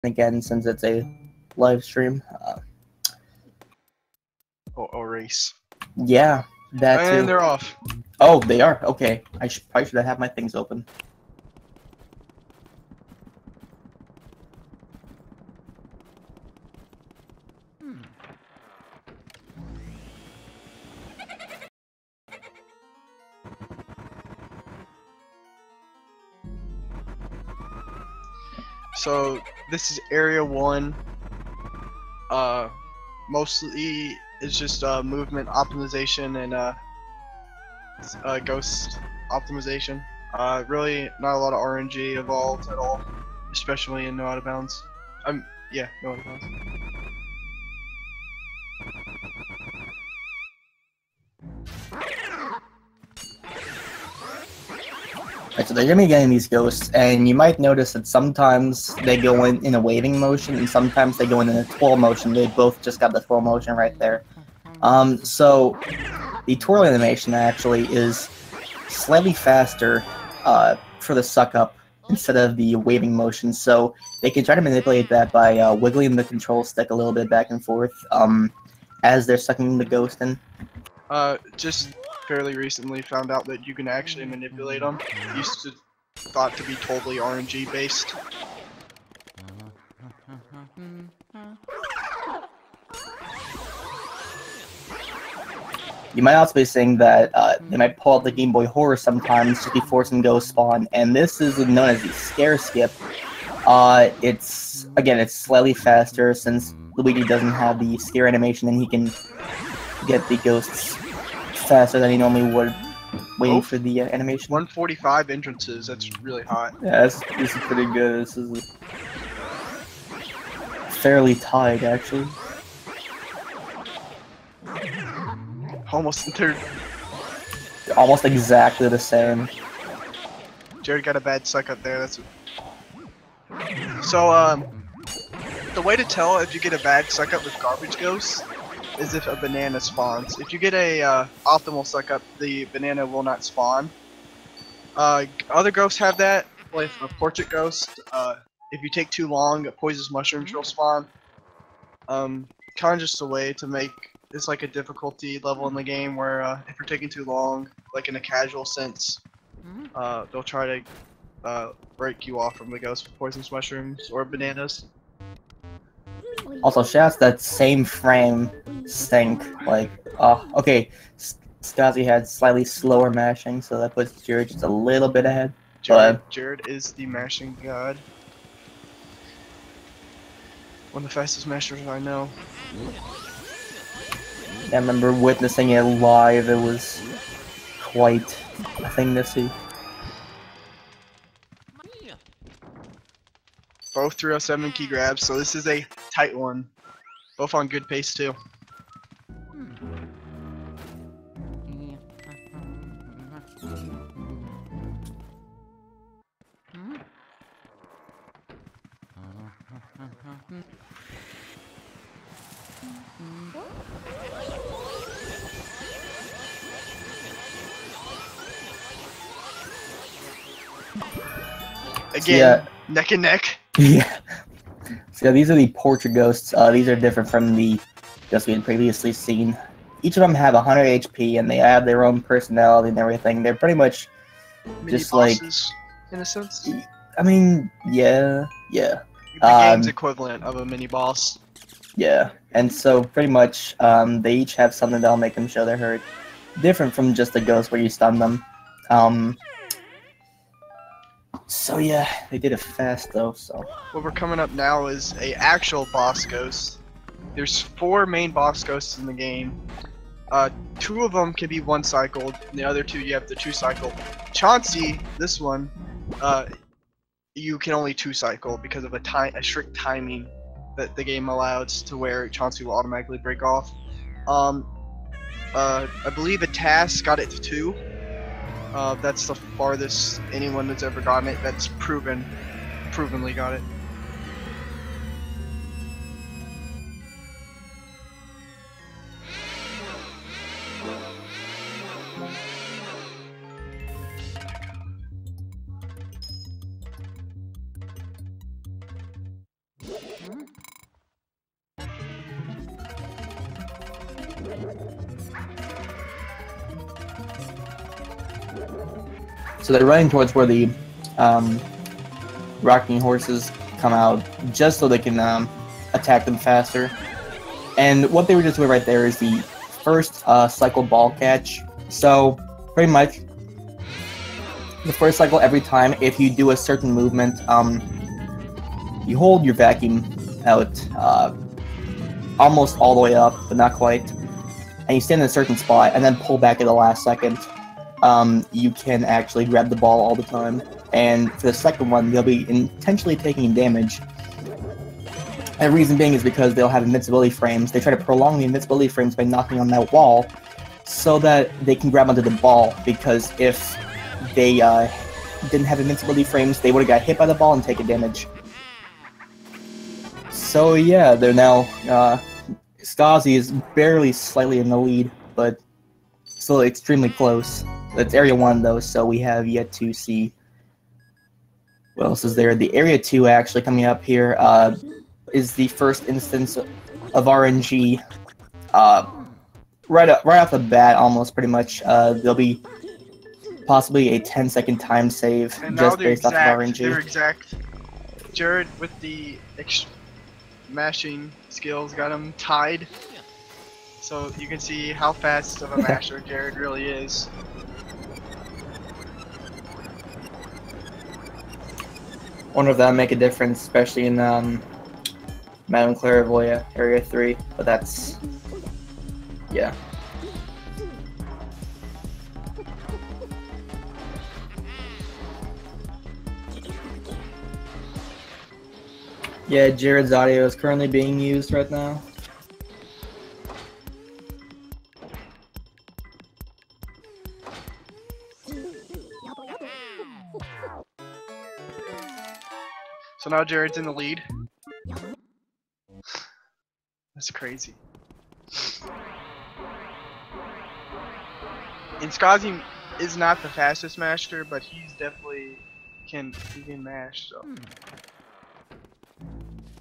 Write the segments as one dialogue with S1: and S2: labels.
S1: again since it's a live stream.
S2: Or race.
S1: Yeah, that too.
S2: And they're off.
S1: Oh, they are? Okay. I probably should have my things open.
S2: So this is area 1. Mostly it's just movement optimization and ghost optimization. Really not a lot of RNG involved at all, especially in no out of bounds. Yeah, no out of bounds.
S1: Right, so they're gonna be getting these ghosts, and you might notice that sometimes they go in a waving motion, and sometimes they go in a twirl motion. They both just got the twirl motion right there. So the twirl animation actually is slightly faster for the suck up instead of the waving motion. So they can try to manipulate that by wiggling the control stick a little bit back and forth as they're sucking the ghost in.
S2: Just fairly recently found out that you can actually manipulate them. Used to thought to be totally RNG based.
S1: You might also be saying that they might pull out the Game Boy Horror sometimes just before some ghosts spawn, and this is known as the scare skip. It's slightly faster since Luigi doesn't have the scare animation, and he can get the ghosts faster than he normally would, waiting for the animation.
S2: 145 entrances. That's really hot.
S1: Yeah, this is pretty good. This is fairly tied, actually.
S2: Almost in third.
S1: Almost exactly the same.
S2: Jared got a bad suck up there. That's. So the way to tell if you get a bad suck up with garbage ghosts is if a banana spawns. If you get a optimal suck up, the banana will not spawn. Other ghosts have that. Like a portrait ghost, if you take too long, poisonous mushrooms will spawn. Kind of just a way to make it's like a difficulty level in the game where if you're taking too long, like in a casual sense, they'll try to break you off from the ghost with poisonous mushrooms or bananas.
S1: Also, shouts that same frame stink. Like, okay, Skozzy had slightly slower mashing, so that puts Jared just a little bit ahead.
S2: Jared is the mashing god. One of the fastest mashers I know.
S1: I remember witnessing it live. It was quite a thing to see.
S2: Both 307 key grabs, so this is a tight one. Both on good pace too. Again, yeah. Neck and neck.
S1: Yeah. So these are the portrait ghosts. These are different from the ghosts we had previously seen. Each of them have 100 HP, and they have their own personality and everything. They're pretty much
S2: mini
S1: just
S2: bosses, like, in a sense.
S1: I mean, yeah.
S2: The game's equivalent of a mini boss.
S1: Yeah, and so pretty much, they each have something that'll make them show their hurt. Different from just the ghost where you stun them. So yeah, they did it fast though, so.
S2: What we're coming up now is a actual boss ghost. There's 4 main boss ghosts in the game. 2 of them can be one-cycled, and the other 2 you have to 2-cycle. Chauncey, this one, you can only 2-cycle because of a strict timing that the game allows to where Chauncey will automatically break off. I believe a task got it to 2. That's the farthest anyone that's ever gotten it. That's provenly got it.
S1: So they're running towards where the rocking horses come out, just so they can attack them faster. And what they were just doing right there is the first cycle ball catch. So pretty much the first cycle, every time, if you do a certain movement, you hold your vacuum out almost all the way up, but not quite, and you stand in a certain spot and then pull back at the last second. You can actually grab the ball all the time, and for the second one, they'll be intentionally taking damage. And the reason being is because they'll have invincibility frames. They try to prolong the invincibility frames by knocking on that wall so that they can grab onto the ball, because if they didn't have invincibility frames, they would have got hit by the ball and taken damage. So yeah, they're now, Szkozzy is barely slightly in the lead, but still extremely close. It's Area 1 though, so we have yet to see what else is there. The Area 2 actually coming up here is the first instance of RNG. Right off the bat, almost pretty much, there'll be possibly a 10-second time save just based off of RNG.
S2: They're exact. Jared with the mashing skills got him tied. So you can see how fast of a masher Jared really is.
S1: Wonder if that'll make a difference, especially in Madame Clairvoyant Area 3, but that's, yeah. Yeah, Jared's audio is currently being used right now.
S2: So now Jared's in the lead. That's crazy. And Szkozzy is not the fastest masher, but he's definitely he can mash, so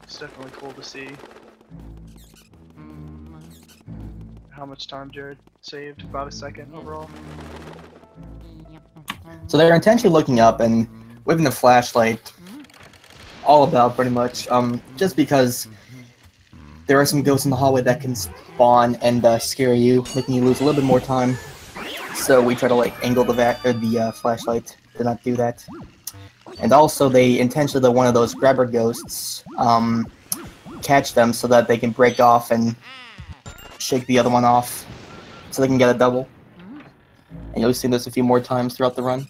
S2: it's definitely cool to see. How much time Jared saved? About a second overall.
S1: So they're intentionally looking up and waving the flashlight all about, pretty much, just because there are some ghosts in the hallway that can spawn and scare you, making you lose a little bit more time. So we try to like angle the flashlight to not do that. And also they intentionally let one of those grabber ghosts catch them so that they can break off and shake the other one off so they can get a double. And you'll see this a few more times throughout the run.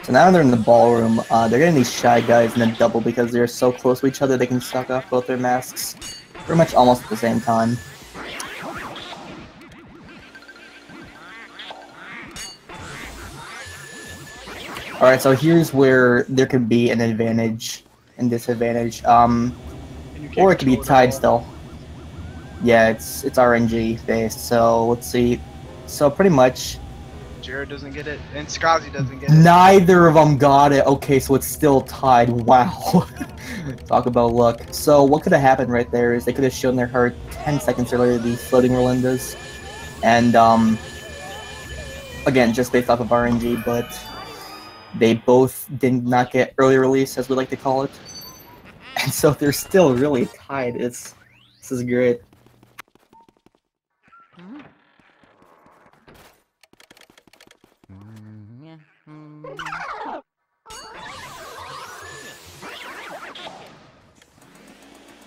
S1: So now they're in the ballroom. They're getting these shy guys in a double because they're so close to each other they can suck off both their masks pretty much almost at the same time. Alright, so here's where there could be an advantage and disadvantage. Or it could be tied still. Yeah, it's RNG based, so let's see. So pretty much
S2: Jared doesn't get it, and Szkozzy doesn't get it.
S1: Neither of them got it. Okay, so it's still tied. Wow. Talk about luck. So what could have happened right there is they could have shown their heart 10 seconds earlier, the floating Rolindas. And, again, just based off of RNG, but they both did not get early release, as we like to call it. And so they're still really tied. This is great.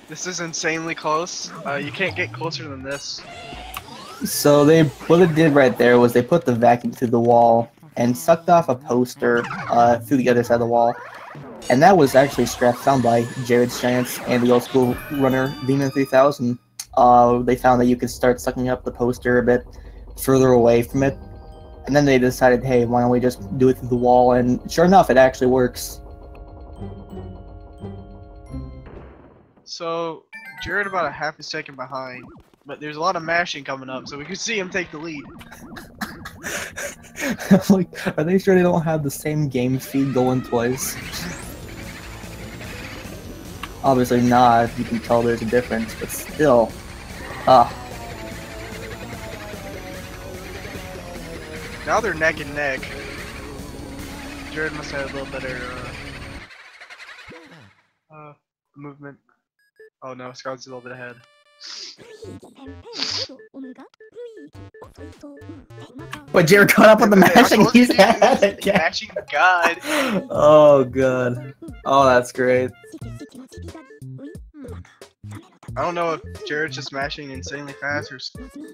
S2: This is insanely close. You can't get closer than this.
S1: So what they did right there was they put the vacuum through the wall and sucked off a poster through the other side of the wall. And that was actually scrap found by JaredsGiantz and the old school runner Demon 3000. They found that you could start sucking up the poster a bit further away from it. And then they decided, hey, why don't we just do it through the wall? And sure enough, it actually works.
S2: So, Jared about a half a second behind. But there's a lot of mashing coming up, so we can see him take the lead.
S1: Like, are they sure they don't have the same game feed going twice? Obviously not. You can tell there's a difference, but still.
S2: Now they're neck and neck. Jared must have a little better movement. Oh no, Scott's a little bit ahead.
S1: But Jared caught up on the mashing. He's ahead again.
S2: Mashing God.
S1: Oh god. Oh, that's great.
S2: I don't know if Jared's just mashing insanely fast or,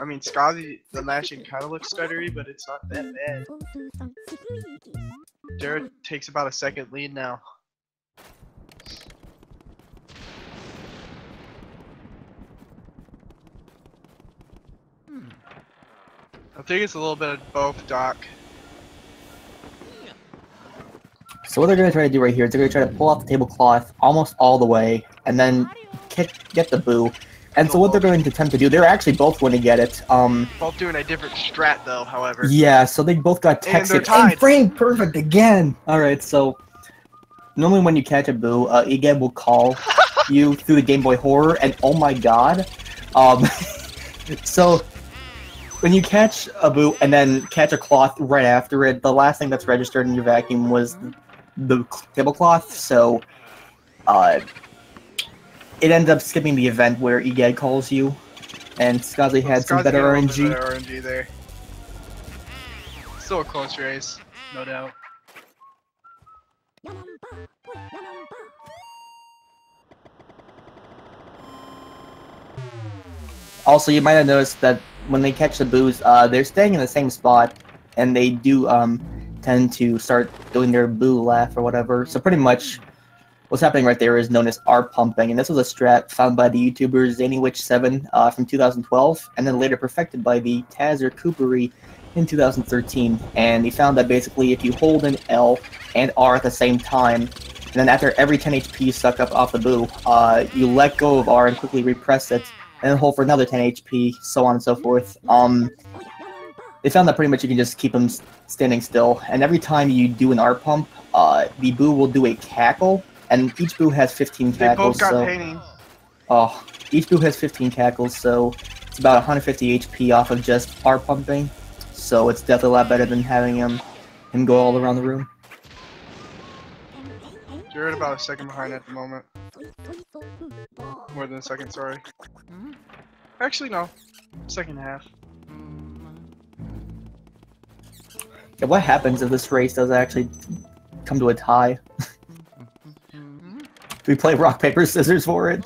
S2: I mean, Szkozzy, the mashing kind of looks stuttery, but it's not that bad. Jared takes about a second lead now. I think it's a little bit of both, Doc.
S1: So what they're going to try to do right here is they're going to try to pull off the tablecloth almost all the way, and then get the boo. And so what they're going to attempt to do, they're actually both going to get it.
S2: Both doing a different strat though, however.
S1: Yeah, so they both got texted. And frame perfect again! Alright, so normally when you catch a boo, Egad will call you through the Game Boy Horror, and oh my god. So when you catch a boo and then catch a cloth right after it, the last thing that's registered in your vacuum was the tablecloth, so it ended up skipping the event where Egad calls you, and Szkozzy had some better RNG.
S2: Better RNG there. Still a close race, no doubt.
S1: Also, you might have noticed that when they catch the boos, they're staying in the same spot, and they do tend to start doing their boo laugh or whatever. So pretty much, what's happening right there is known as R-pumping, and this was a strat found by the YouTuber ZanyWitch7 from 2012, and then later perfected by the Tazzer Coopery in 2013. And he found that basically if you hold an L and R at the same time, and then after every 10 HP you suck up off the boo, you let go of R and quickly repress it, and then hold for another 10 HP, so on and so forth. They found that pretty much you can just keep them standing still, and every time you do an R-pump, the boo will do a cackle, and each boo has 15 cackles.
S2: They both got painting.
S1: Oh, each boo has 15 cackles, so it's about 150 HP off of just R-pumping, so it's definitely a lot better than having him go all around the room.
S2: Jared about a second behind at the moment. More than a second, sorry. Actually, no. Second half.
S1: Yeah, what happens if this race does actually come to a tie? Do we play rock, paper, scissors for it?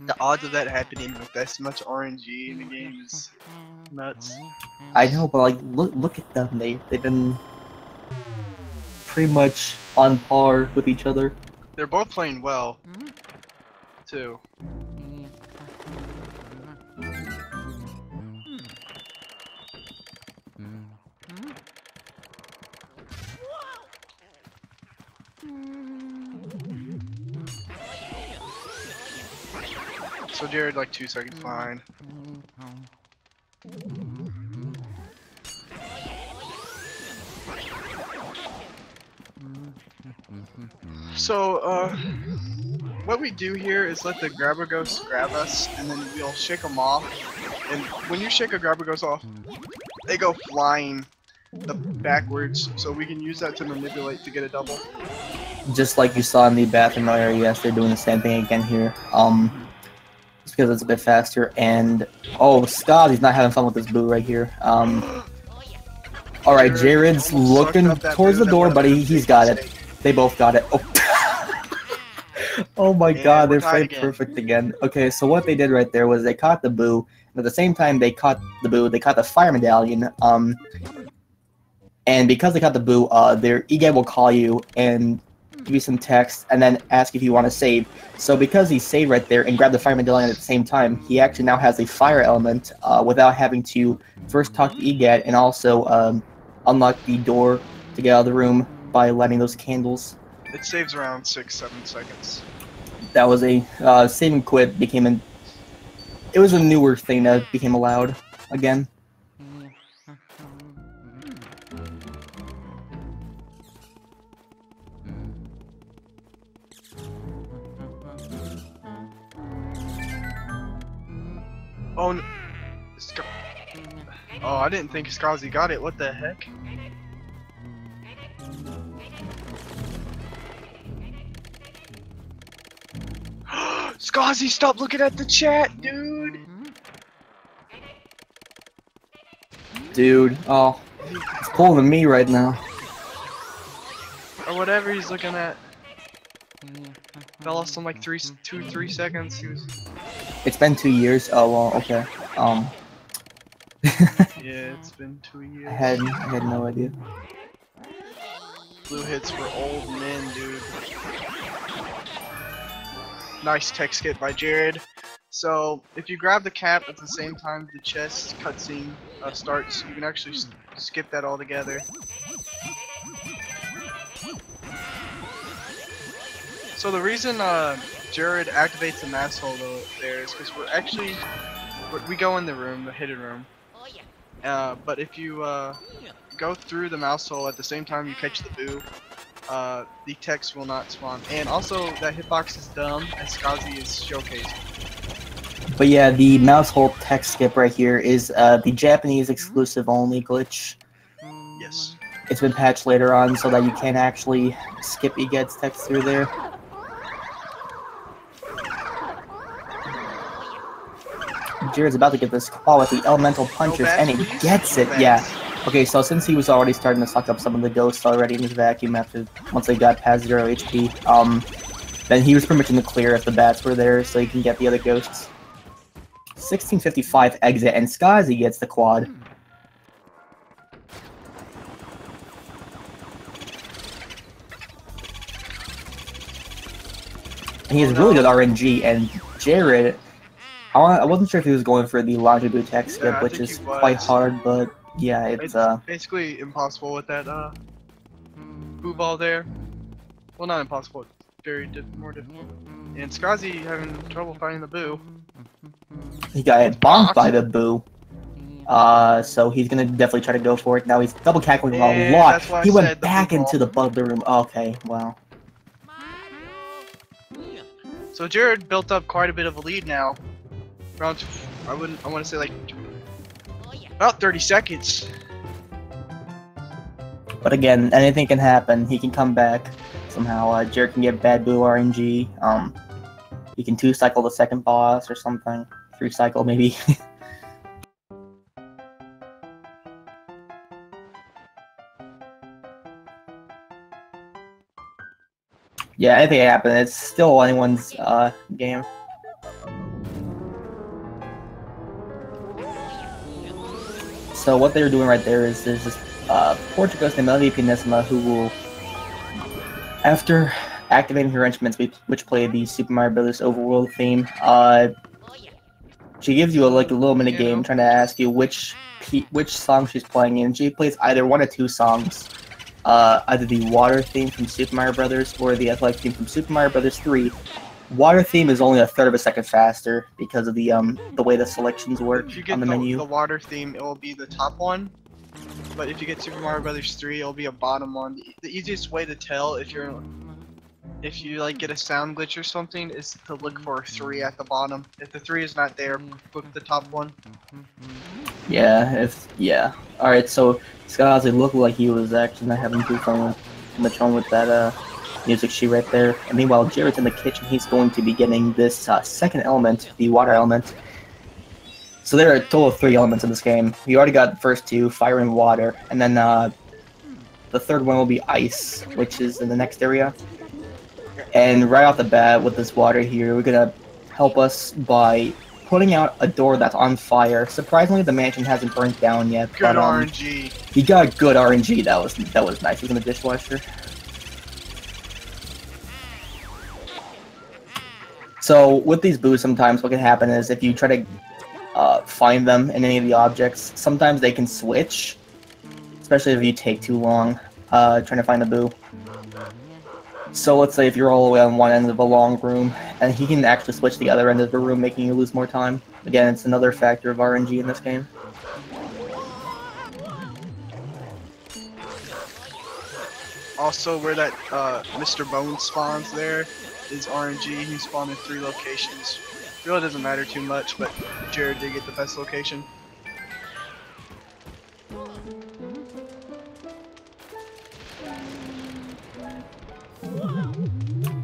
S2: The odds of that happening with this much RNG in the game is nuts.
S1: I know, but like, look at them. They've been pretty much on par with each other.
S2: They're both playing well, too. So Jared like 2 seconds behind. So what we do here is let the grabber ghosts grab us, and then we'll shake them off. And when you shake a grabber ghost off, they go flying backwards, so we can use that to manipulate to get a double.
S1: Just like you saw in the bathroom area, yes, they're doing the same thing again here. Just because it's a bit faster, and oh, Szkozzy's not having fun with this boo right here. Alright, Jared's looking towards the door, but he's got it. They both got it. Oh, oh my god, they're framed perfect again. Okay, so what they did right there was they caught the boo, and at the same time they caught the boo, they caught the fire medallion. And because they caught the boo, their Egad will call you and give you some text, and then ask if you want to save. So because he saved right there and grabbed the fire medallion at the same time, he actually now has a fire element without having to first talk to Egad and also unlock the door to get out of the room by lighting those candles.
S2: It saves around 6-7 seconds.
S1: That was a save and quit became it was a newer thing that became allowed again.
S2: Oh, oh, I didn't think Skozzy got it. What the heck? Skozzy, stop looking at the chat, dude!
S1: Dude, oh, it's pulling me right now.
S2: Or whatever he's looking at. I lost him like 3 seconds. He was...
S1: It's been 2 years. Oh well, okay.
S2: Yeah, it's been 2 years.
S1: I had no idea.
S2: Blue hits for old men, dude. Nice tech skip by Jared. So, if you grab the cap at the same time the chest cutscene starts, you can actually skip that altogether. So the reason Jared activates the mass hole there is because we go in the room, the hidden room. But if you go through the mouse hole at the same time you catch the boo, the text will not spawn. And also, that hitbox is dumb, as Skozzy is showcased.
S1: But yeah, the mouse hole text skip right here is the Japanese exclusive only glitch.
S2: Yes.
S1: It's been patched later on so that you can't actually skip Egad's text through there. Jared's about to get this call with the elemental punches, and he gets it. Yeah. Okay, so since he was already starting to suck up some of the ghosts already in his vacuum once they got past 0 HP, then he was pretty much in the clear if the bats were there, so he can get the other ghosts. 1655 exit, and Skozzy gets the quad. And he has really good RNG, and Jared, I wasn't sure if he was going for the longitude attack skip,
S2: Yeah,
S1: which is quite hard, but yeah, it's
S2: basically impossible with that boo ball there. Well, not impossible, it's very more difficult. And Skozzy having trouble finding the boo.
S1: He got bonked by the boo. So he's gonna definitely try to go for it. Now he's double cackling a lot. He went back into the butler room. Okay, wow.
S2: So Jared built up quite a bit of a lead now. Around, I want to say like about 30 seconds.
S1: But again, anything can happen. He can come back somehow. Jared can get bad boo RNG. He can 2-cycle the second boss or something. 3-cycle maybe. Yeah, anything can happen. It's still anyone's game. So what they're doing right there is there's this Portuguese named Melody Pianissima who will, after activating her instruments, which play the Super Mario Bros. Overworld theme, she gives you a little mini game trying to ask you which song she's playing, and she plays either one of two songs, either the water theme from Super Mario Bros. Or the athletic theme from Super Mario Bros. 3. Water theme is only a third of a second faster because of the way the selections work on the menu.
S2: The water theme, it will be the top one. But if you get Super Mario Bros. 3, it'll be a bottom one. The easiest way to tell if you like get a sound glitch or something is to look for a 3 at the bottom. If the 3 is not there, click the top one.
S1: Yeah. All right. So Skozzy looked like he was actually not having too much fun with that music sheet right there. And meanwhile, Jared's in the kitchen. He's going to be getting this second element, the water element. So there are a total of 3 elements in this game. We already got the first 2, fire and water, and then the third one will be ice, which is in the next area. And right off the bat with this water here, we're gonna help us by putting out a door that's on fire. Surprisingly, the mansion hasn't burnt down yet.
S2: Good RNG.
S1: He got good RNG. That was nice. He's in the dishwasher. So with these boos, sometimes what can happen is if you try to find them in any of the objects, sometimes they can switch, especially if you take too long trying to find a boo. So let's say if you're all the way on one end of a long room, and and he can actually switch the other end of the room, making you lose more time. Again, it's another factor of RNG in this game.
S2: Also, where that Mr. Bones spawns there is RNG. He spawned in 3 locations. Really doesn't matter too much, but Jared did get the best location.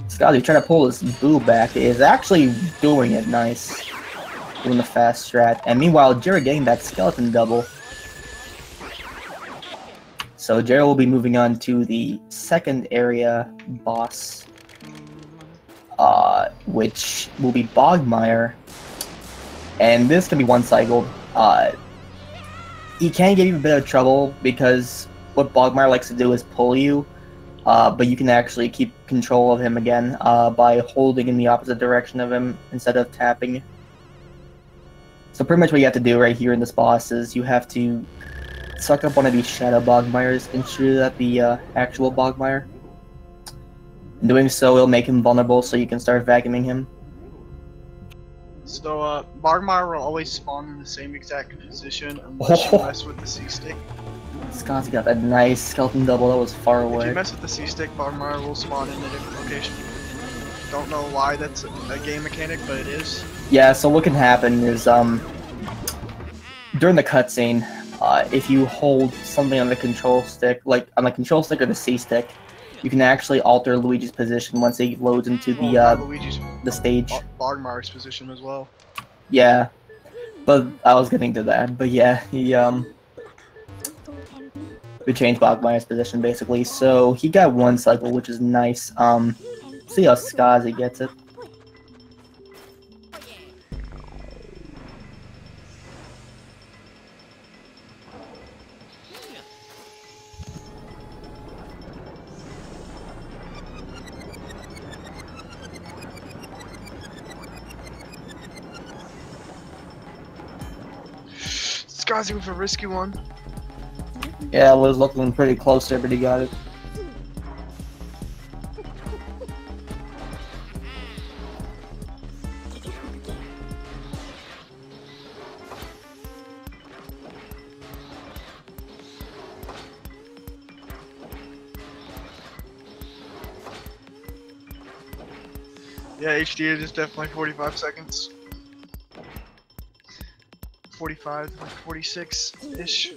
S1: Skozzy trying to pull his boo back is actually doing it nice. Doing the fast strat. And meanwhile, Jared getting that skeleton double. So Jared will be moving on to the second area boss. Which will be Bogmire. And this can be one-cycled. He can give you a bit of trouble because what Bogmire likes to do is pull you. But you can actually keep control of him again by holding in the opposite direction of him instead of tapping. So pretty much what you have to do right here in this boss is you have to suck up one of these shadow Bogmires and shoot it at the actual Bogmire. In doing so, it'll make him vulnerable so you can start vacuuming him.
S2: So Bogmire will always spawn in the same exact position unless you mess with the C-stick.
S1: Skozzy got that nice skeleton double, that was far away.
S2: If you mess with the C-stick, Bogmire will spawn in a different location. Don't know why that's a game mechanic, but it is.
S1: Yeah, so what can happen is, during the cutscene, if you hold something on the control stick, like on the control stick or the C-stick, you can actually alter Luigi's position once he loads into the stage.
S2: Bogmire's position as well.
S1: Yeah, but I was getting to that. But yeah, we changed Bogmire's position basically. So he got one cycle, which is nice. See how Skozzy gets it.
S2: Skozzy with a risky one.
S1: Yeah, I was looking pretty close there, but he got it.
S2: Yeah, HDA is definitely 45 seconds. 45, like 46-ish.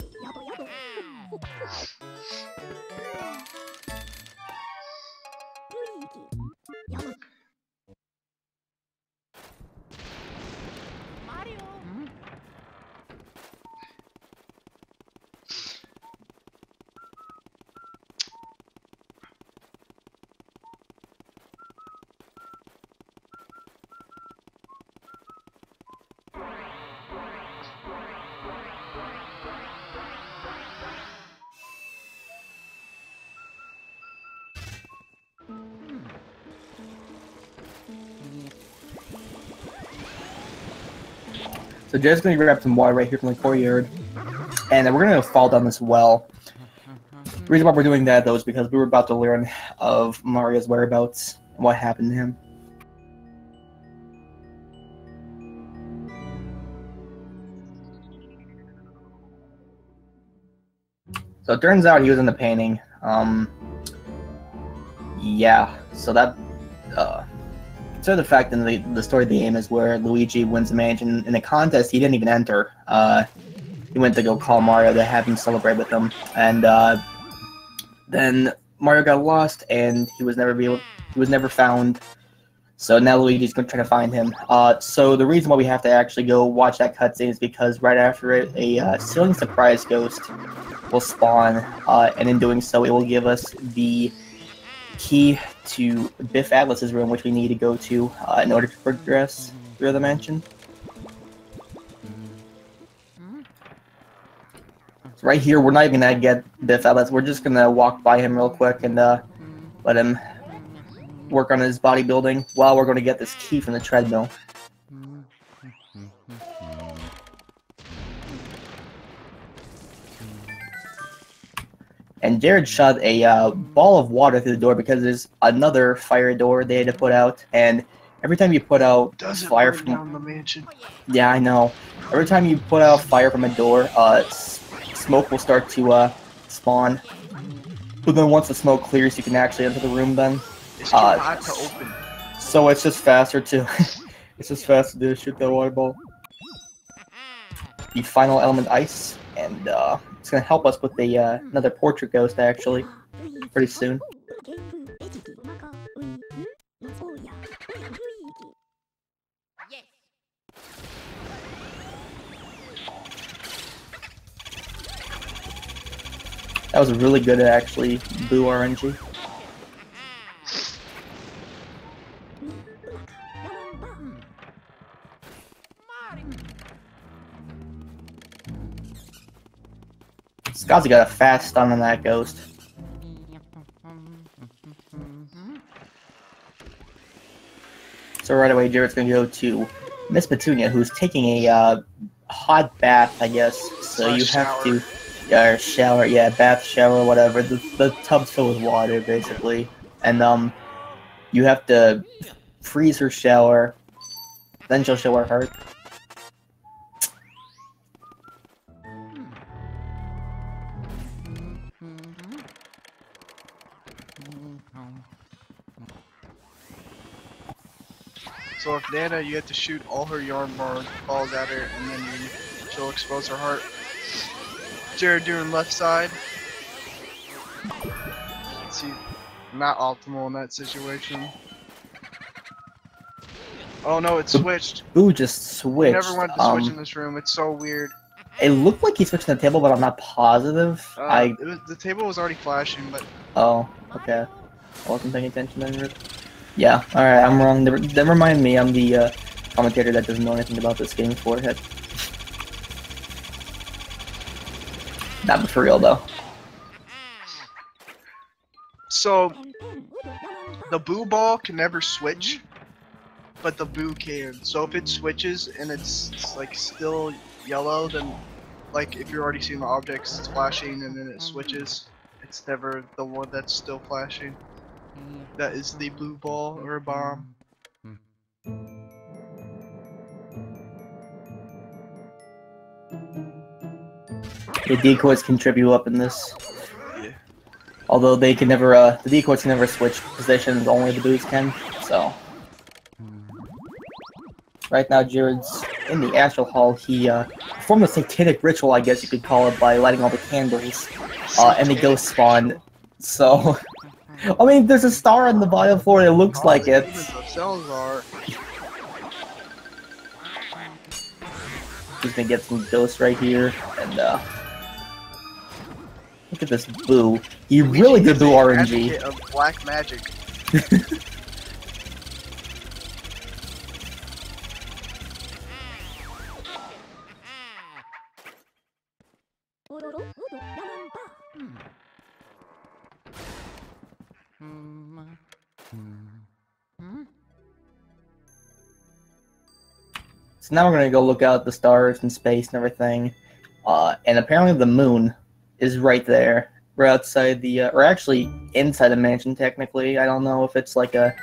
S1: So Jared's gonna grab some water right here from the courtyard, and then we're gonna fall down this well. The reason why we're doing that though is because we were about to learn of Mario's whereabouts and what happened to him. So it turns out he was in the painting. Yeah, so that consider the fact in the story of the game is where Luigi wins the mansion in a contest he didn't even enter. He went to go call Mario to have him celebrate with him, and then Mario got lost and he was never found. So now Luigi's going to try to find him. So the reason why we have to actually go watch that cutscene is because right after it, a ceiling surprise ghost will spawn, and in doing so, it will give us the key to Biff Atlas's room, which we need to go to in order to progress through the mansion. So right here, we're not even gonna get Biff Atlas. We're just gonna walk by him real quick and let him work on his bodybuilding while we're going to get this key from the treadmill. And Jared shot a ball of water through the door because there's another fire door they had to put out, and every time you put out
S2: Doesn't
S1: fire
S2: burn
S1: from...
S2: down the mansion.
S1: Yeah, I know. Every time you put out fire from a door, smoke will start to spawn. But then once the smoke clears, you can actually enter the room then.
S2: It's too hot to open.
S1: So it's just faster to... it's just faster to shoot that water ball. The final element, ice, and it's gonna help us with the another portrait ghost actually, pretty soon. That was really good actually, Boo RNG. Skozzy got a fast stun on that ghost. So right away, Jared's gonna go to Miss Petunia, who's taking a hot bath, I guess. So you have to, shower, yeah, bath, shower, whatever. The tub's filled with water, basically, and you have to freeze her shower. Then she'll show her heart.
S2: So if Nana, you have to shoot all her yarn balls at her, and then she'll expose her heart. Jared doing left side. Let's see, not optimal in that situation. Oh no, it switched.
S1: Boo just switched.
S2: You never wanted to switch in this room. It's so weird.
S1: It looked like he switched the table, but I'm not positive.
S2: The table was already flashing, but...
S1: Oh, okay. I wasn't paying attention then. Yeah, alright, I'm wrong. Never mind me, I'm the commentator that doesn't know anything about this game beforehand. Not for real, though.
S2: So, the Boo ball can never switch, but the Boo can. So if it switches and it's like still yellow, then like if you're already seeing the objects, it's flashing, and then it switches. It's never the one that's still flashing. That is the blue ball or a bomb.
S1: The decoys can trip you up in this.
S2: Yeah.
S1: Although they can never, the decoys can never switch positions, only the boos can, so. Right now, Jared's in the Astral Hall. He performed a satanic ritual, I guess you could call it, by lighting all the candles, and the ghost spawned. So, I mean, there's a star on the bottom floor, and it looks like it.
S2: Cells are.
S1: He's gonna get some ghosts right here, and look at this Boo. He really good Boo RNG.
S2: Of black magic.
S1: So now we're gonna go look out the stars and space and everything, and apparently the moon is right there. We're outside the, or actually inside the mansion technically. I don't know if it's like a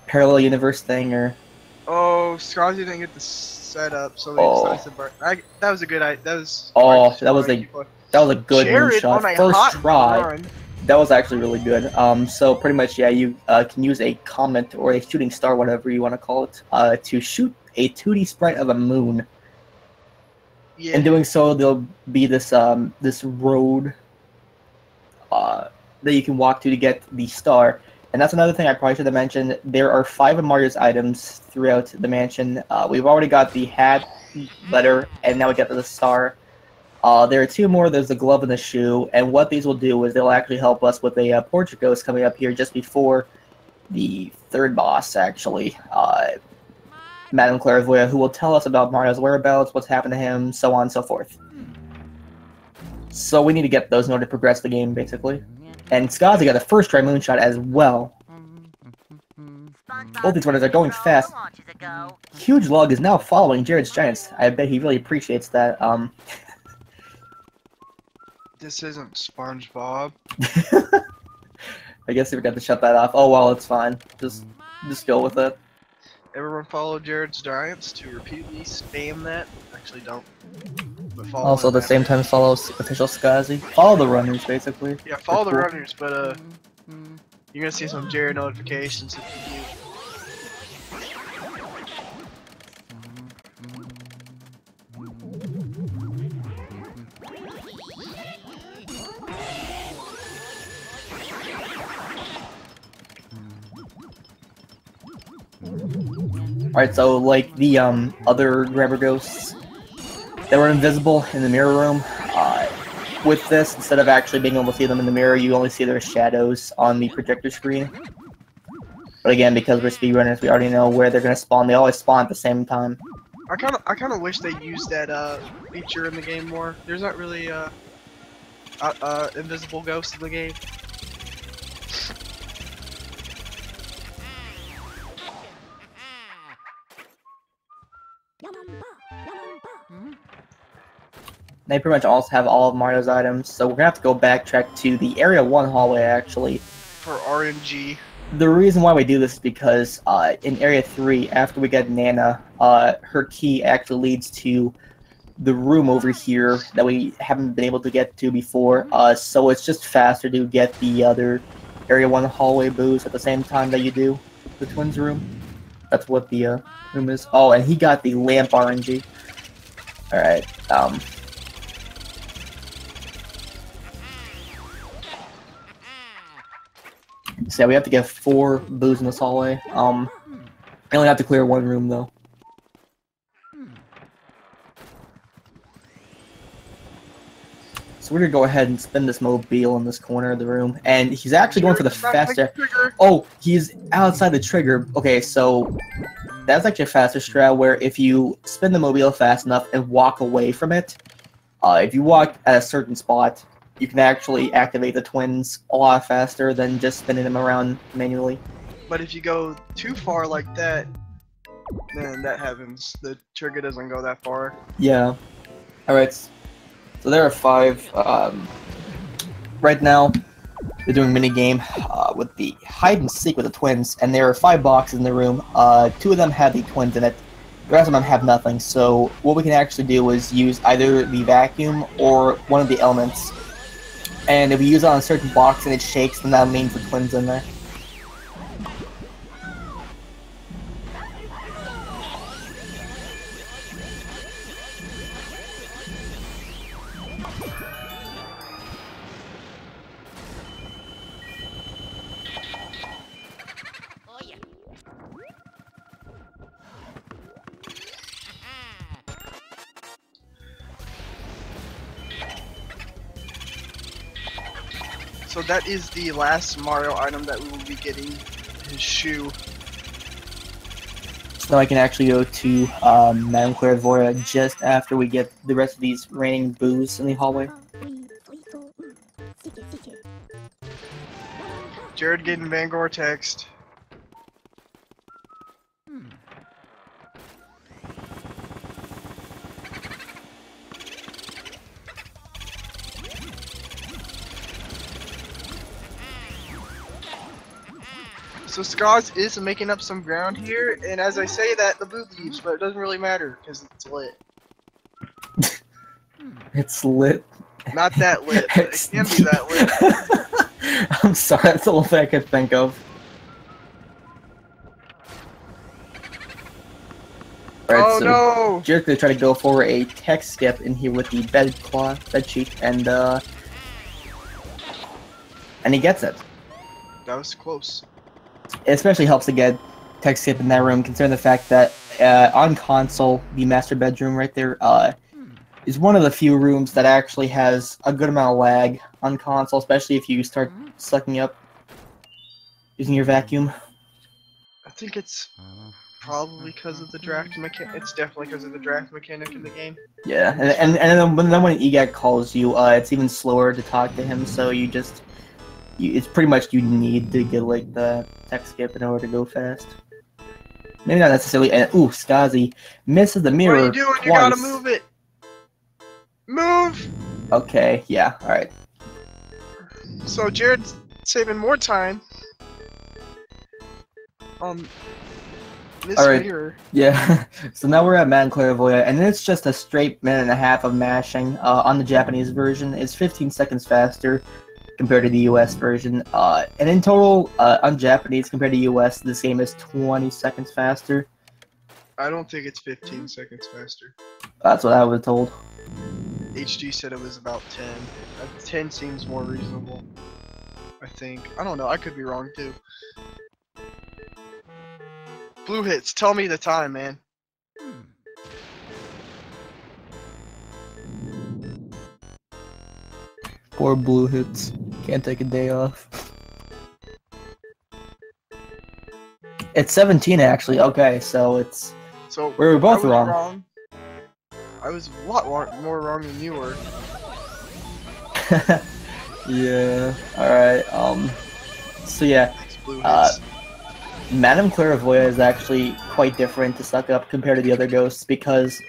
S1: parallel universe thing or...
S2: Oh, Skozzy didn't get the setup, so they decided to burn. That was a good idea. That was...
S1: Oh, that was a good
S2: Jared
S1: shot. First try. That was actually really good. So pretty much, yeah, you can use a comet or a shooting star, whatever you want to call it, to shoot a 2D sprite of a moon.
S2: Yeah.
S1: In doing so, there'll be this this road that you can walk to get the star. And that's another thing I probably should have mentioned. There are 5 of Mario's items throughout the mansion. We've already got the hat, letter, and now we got the star. There are 2 more. There's the glove and the shoe. And what these will do is they'll actually help us with a portrait ghost coming up here just before the 3rd boss, actually. Madame Clairvoyant, who will tell us about Mario's whereabouts, what's happened to him, so on and so forth. So we need to get those in order to progress the game, basically. And Skozzy got a first try moonshot as well. Both these runners are going fast. Huge Lug is now following JaredsGiantz. I bet he really appreciates that.
S2: This isn't SpongeBob.
S1: I guess we got to shut that off. Oh well, it's fine. Just go with it.
S2: Everyone follow JaredsGiantz to repeatedly spam that. Actually, don't. But follow
S1: Also, at
S2: him
S1: the same time, follow TheOfficialSkozzy. Follow the runners, basically.
S2: Yeah, follow the
S1: They're cool.
S2: runners, but you're gonna see some Jared notifications if you do.
S1: Alright, so like the other grabber ghosts that were invisible in the mirror room, with this, instead of actually being able to see them in the mirror, you only see their shadows on the projector screen. But again, because we're speedrunners, we already know where they're gonna spawn. They always spawn at the same time.
S2: I kind of wish they used that feature in the game more. There's not really invisible ghosts in the game.
S1: They pretty much also have all of Mario's items, so we're gonna have to go backtrack to the Area 1 hallway, actually.
S2: For RNG.
S1: The reason why we do this is because in Area 3, after we get Nana, her key actually leads to the room over here that we haven't been able to get to before, so it's just faster to get the other Area 1 hallway booze at the same time that you do the twins room. That's what the room is. Oh, and he got the lamp RNG. Alright, so yeah, we have to get 4 boos in this hallway. We only have to clear 1 room though. So we're gonna go ahead and spin this mobile in this corner of the room, and he's actually going for the faster. Oh, he's outside the trigger. Okay, so that's actually a faster strat where if you spin the mobile fast enough and walk away from it, if you walk at a certain spot, you can actually activate the twins a lot faster than just spinning them around manually.
S2: But if you go too far like that, then that happens. The trigger doesn't go that far.
S1: Yeah. Alright. So there are 5. Right now, they're doing a minigame with the hide and seek with the twins, and there are 5 boxes in the room. 2 of them have the twins in it. The rest of them have nothing. So what we can actually do is use either the vacuum or one of the elements. And if we use it on a certain box and it shakes, then that means the twins in there.
S2: So that is the last Mario item that we will be getting, his shoe.
S1: So I can actually go to Madame Clairvoyant just after we get the rest of these raining boos in the hallway.
S2: Jared getting Vanguard text. So Skaz is making up some ground here, and as I say that, the boo leaves, but it doesn't really matter because it's lit.
S1: It's lit.
S2: Not that lit, but it can be that lit.
S1: I'm sorry, that's the only thing I could think of. Alright,
S2: Oh
S1: so
S2: no!
S1: Jared's gonna try to go for a tech skip in here with the bed sheet, and he gets it.
S2: That was close.
S1: It especially helps to get tech skip in that room, considering the fact that on console, the master bedroom right there is one of the few rooms that actually has a good amount of lag on console, especially if you start sucking up using your vacuum.
S2: I think it's probably because of the draft mechanic. It's definitely because of the draft mechanic in the game.
S1: Yeah, and then when an EGAT calls you, it's even slower to talk to him, so you just... it's pretty much you need to get like the tech skip in order to go fast. Maybe not necessarily. And ooh, Skozzy misses the mirror.
S2: What are you doing?
S1: Twice.
S2: You gotta move it. Move.
S1: Okay, yeah, all right.
S2: So Jared's saving more time. Miss Mirror.
S1: Yeah. So now we're at Man Clairvoyant, and it's just a straight minute and a half of mashing. On the Japanese version, it's 15 seconds faster compared to the US version. And in total, on Japanese compared to US, this game is 20 seconds faster.
S2: I don't think it's 15 seconds faster.
S1: That's what I was told.
S2: HG said it was about 10. 10 seems more reasonable. I think. I don't know. I could be wrong too. Blue hits. Tell me the time, man.
S1: Poor blue hits. Can't take a day off. It's 17 actually. Okay, so it's.
S2: So
S1: we were both wrong.
S2: I was a lot more wrong than you were.
S1: Yeah. All right. So yeah. Madame Clairvoyant is actually quite different to suck up compared to the other ghosts because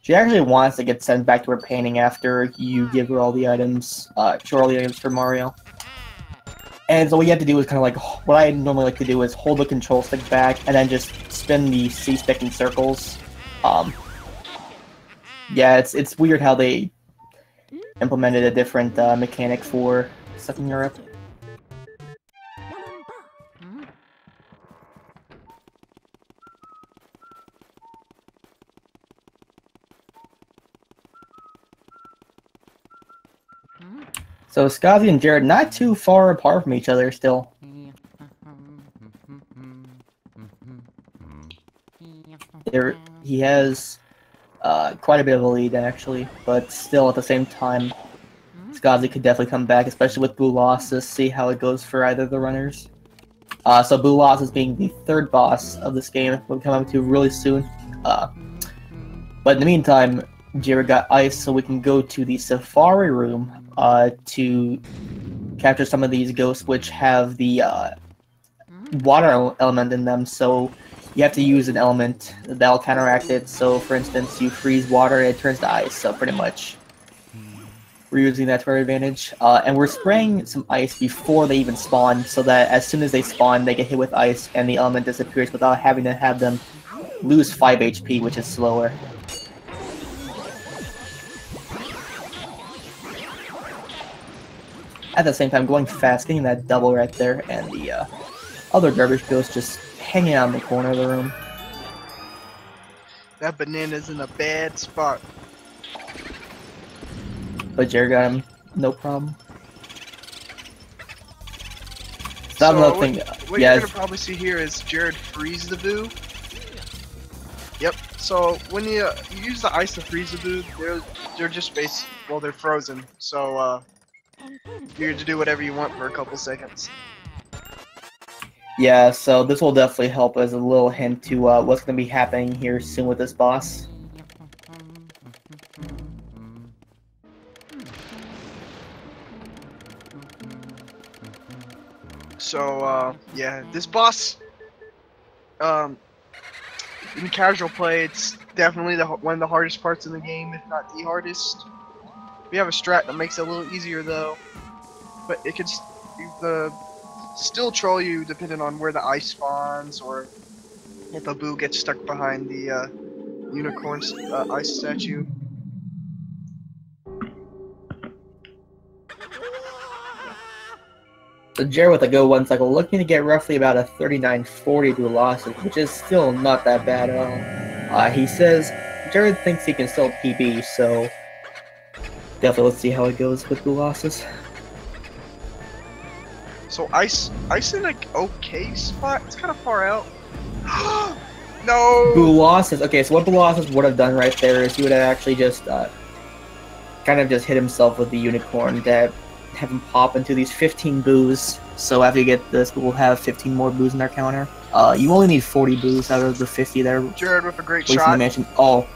S1: she actually wants to get sent back to her painting after you give her all the items, show her all the items for Mario. And so what you have to do is kind of like, what I normally like to do is hold the control stick back and then just spin the C stick in circles. Yeah, it's weird how they implemented a different mechanic for sucking her up. So Skozzy and Jared not too far apart from each other still. He has quite a bit of a lead actually, but still at the same time, Skozzy could definitely come back, especially with Blue Losses, see how it goes for either of the runners. So Blue Losses being the third boss of this game, we'll come up to really soon. But in the meantime, Jared got ice, so we can go to the Safari Room to capture some of these ghosts which have the water element in them, so you have to use an element that'll counteract it. So for instance, you freeze water, it turns to ice, so pretty much we're using that to our advantage. And we're spraying some ice before they even spawn, so that as soon as they spawn, they get hit with ice and the element disappears without having to have them lose 5 HP, which is slower. At the same time, going fast, getting that double right there, and the other garbage ghost just hanging out in the corner of the room.
S2: That banana's in a bad spot.
S1: But Jared got him, no problem.
S2: So what you're gonna probably see here is Jared freeze the boo. Yep. So when you use the ice to freeze the boo, they're just they're frozen. So you get to do whatever you want for a couple seconds.
S1: Yeah, so this will definitely help as a little hint to what's going to be happening here soon with this boss.
S2: So, yeah, this boss, in casual play, it's definitely one of the hardest parts in the game, if not the hardest. We have a strat that makes it a little easier, though, but it can still troll you depending on where the ice spawns, or if a boo gets stuck behind the unicorn ice statue.
S1: So Jared with a go 1 cycle, looking to get roughly about a 39-40 to losses, which is still not that bad at all. He says Jared thinks he can still PB, so definitely let's see how it goes with the losses.
S2: So ice in an okay spot. It's kind of far out. No.
S1: Blue Losses. Okay, so what Blue Losses would have done right there is he would have actually just kind of just hit himself with the unicorn to have him pop into these 15 boos. So after you get this, we'll have 15 more boos in our counter. You only need 40 boos out of the 50 there.
S2: Jared with a great shot.
S1: Oh,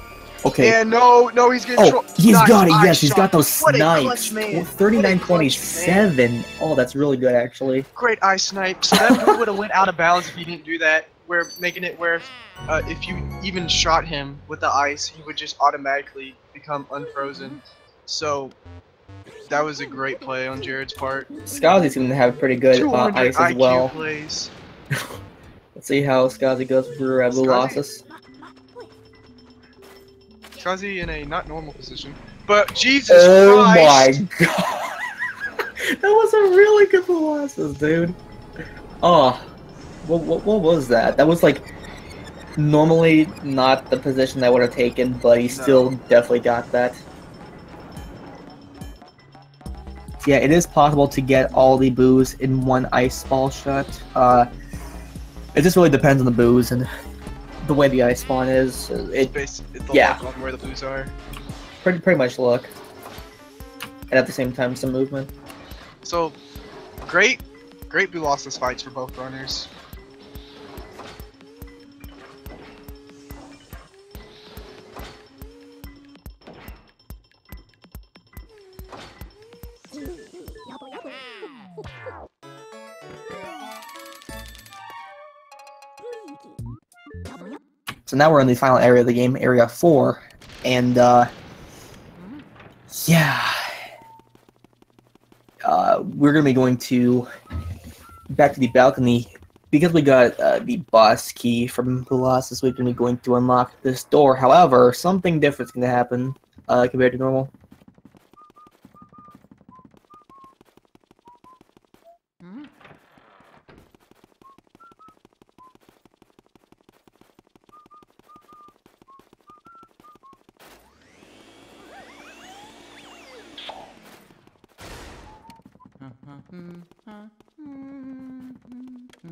S1: okay.
S2: Yeah, no, he's getting.
S1: Oh, he's
S2: nice
S1: got it. Yes, he's
S2: shot.
S1: got those
S2: What
S1: snipes. 39-27. Oh, that's really good, actually.
S2: Great eye snipe. So that would have went out of bounds if he didn't do that. We're making it where if you even shot him with the ice, he would just automatically become unfrozen. So that was a great play on Jared's part.
S1: Skozzy seemed to have pretty good ice as well.
S2: Plays.
S1: Let's see how Skozzy goes for Blue Losses.
S2: Skozzy in a not normal position. But Jesus
S1: Oh
S2: Christ!
S1: my god! That was a really good Blue Losses, dude. Oh, what was that? That was like normally not the position I would have taken, but he still definitely got that. Yeah, it is possible to get all the boos in one ice ball shot. It just really depends on the boos and the way the ice spawn is.
S2: It's the luck on where the boos are.
S1: Pretty much luck. And at the same time, some movement.
S2: So, great Blue Losses fights for both runners.
S1: So now we're in the final area of the game, Area 4, and yeah, we're gonna be going back to the balcony because we got the boss key from Blue Losses. We're gonna be going to unlock this door. However, something different is gonna happen compared to normal.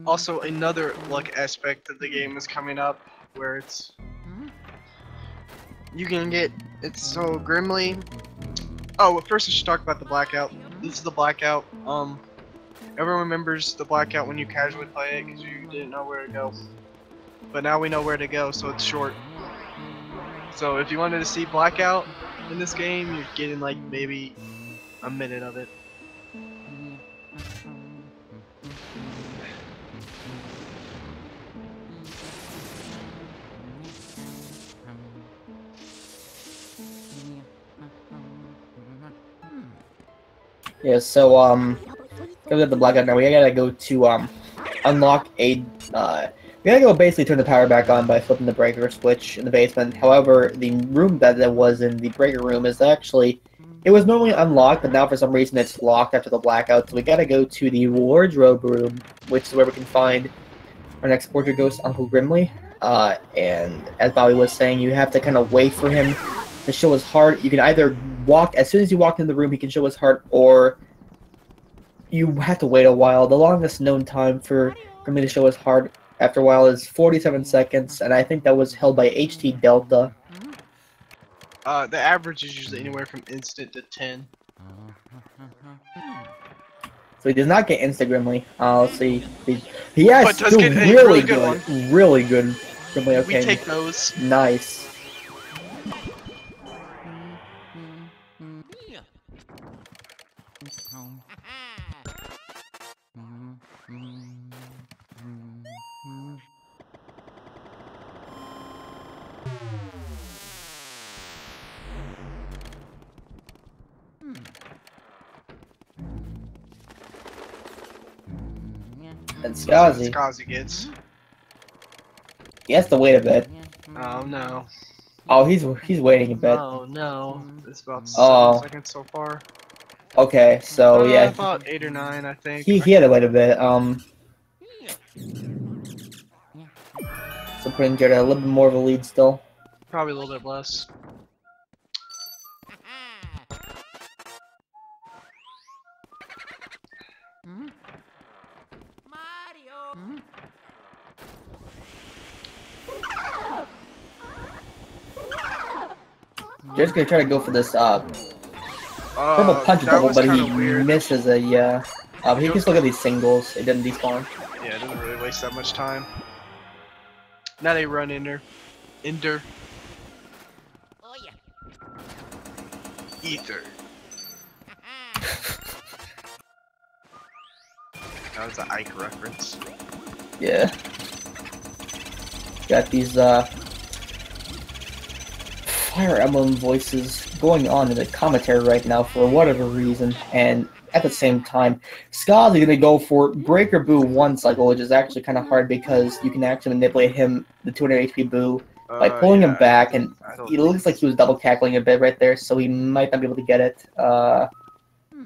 S2: Also, another luck aspect of the game is coming up, where you can get so Grimly. Oh, well, first I should talk about the blackout. This is the blackout. Everyone remembers the blackout when you casually play it because you didn't know where to go. But now we know where to go, so it's short. So if you wanted to see blackout in this game, you're getting like maybe a minute of it.
S1: Yeah, so go to the blackout now. We gotta go to unlock a we gotta go basically turn the power back on by flipping the breaker switch in the basement. However, the room that was in the breaker room is actually, it was normally unlocked, but now for some reason it's locked after the blackout. So we gotta go to the wardrobe room, which is where we can find our next portrait ghost, Uncle Grimly. And as Bobby was saying, you have to kind of wait for him to show his heart. You can either walk, as soon as you walk into the room, he can show his heart, or you have to wait a while. The longest known time for me to show his heart after a while is 47 seconds, and I think that was held by HT Delta.
S2: The average is usually anywhere from instant to 10.
S1: So he does not get Instagramly. Let's see. He has
S2: but does get a
S1: really
S2: good one.
S1: Really good. Grimly, okay.
S2: We take those.
S1: Nice. And Skozzy.
S2: Skozzy gets.
S1: He has to wait a bit.
S2: Oh no.
S1: Oh, he's waiting a bit.
S2: Oh no. It's about 7 seconds so far.
S1: Okay, so yeah.
S2: About 8 or 9, I think.
S1: He had to wait a bit. So putting Jared at a little bit more of a lead still.
S2: Probably a little bit less.
S1: Jared's gonna try to go for this purple punch bubble, but he misses a he can still get these singles. It doesn't despawn.
S2: Yeah, it doesn't really waste that much time. Now they run Ender. Oh yeah. Ether. That was an Ike reference.
S1: Yeah. Got these Fire Emblem voices going on in the commentary right now for whatever reason, and at the same time. Skozzy gonna go for Breaker Boo 1 cycle, which is actually kind of hard because you can actually manipulate him, the 200 HP Boo, by pulling him back, and it looks like he was double tackling a bit right there, so he might not be able to get it.